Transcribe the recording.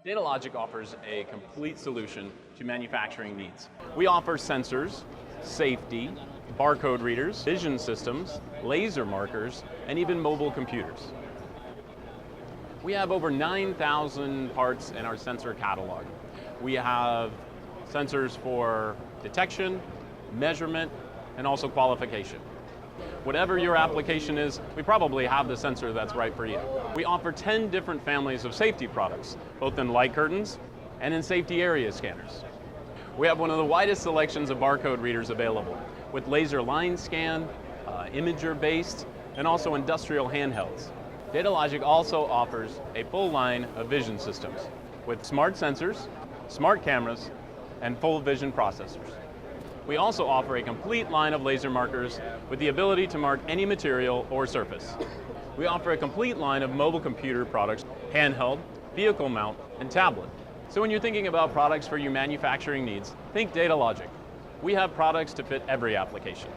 Datalogic offers a complete solution to manufacturing needs. We offer sensors, safety, barcode readers, vision systems, laser markers, and even mobile computers. We have over 9,000 parts in our sensor catalog. We have sensors for detection, measurement, and also qualification. Whatever your application is, we probably have the sensor that's right for you. We offer 10 different families of safety products, both in light curtains and in safety area scanners. We have one of the widest selections of barcode readers available, with laser line scan, imager-based, and also industrial handhelds. Datalogic also offers a full line of vision systems, with smart sensors, smart cameras, and full vision processors. We also offer a complete line of laser markers with the ability to mark any material or surface. We offer a complete line of mobile computer products, handheld, vehicle mount, and tablet. So when you're thinking about products for your manufacturing needs, think Datalogic. We have products to fit every application.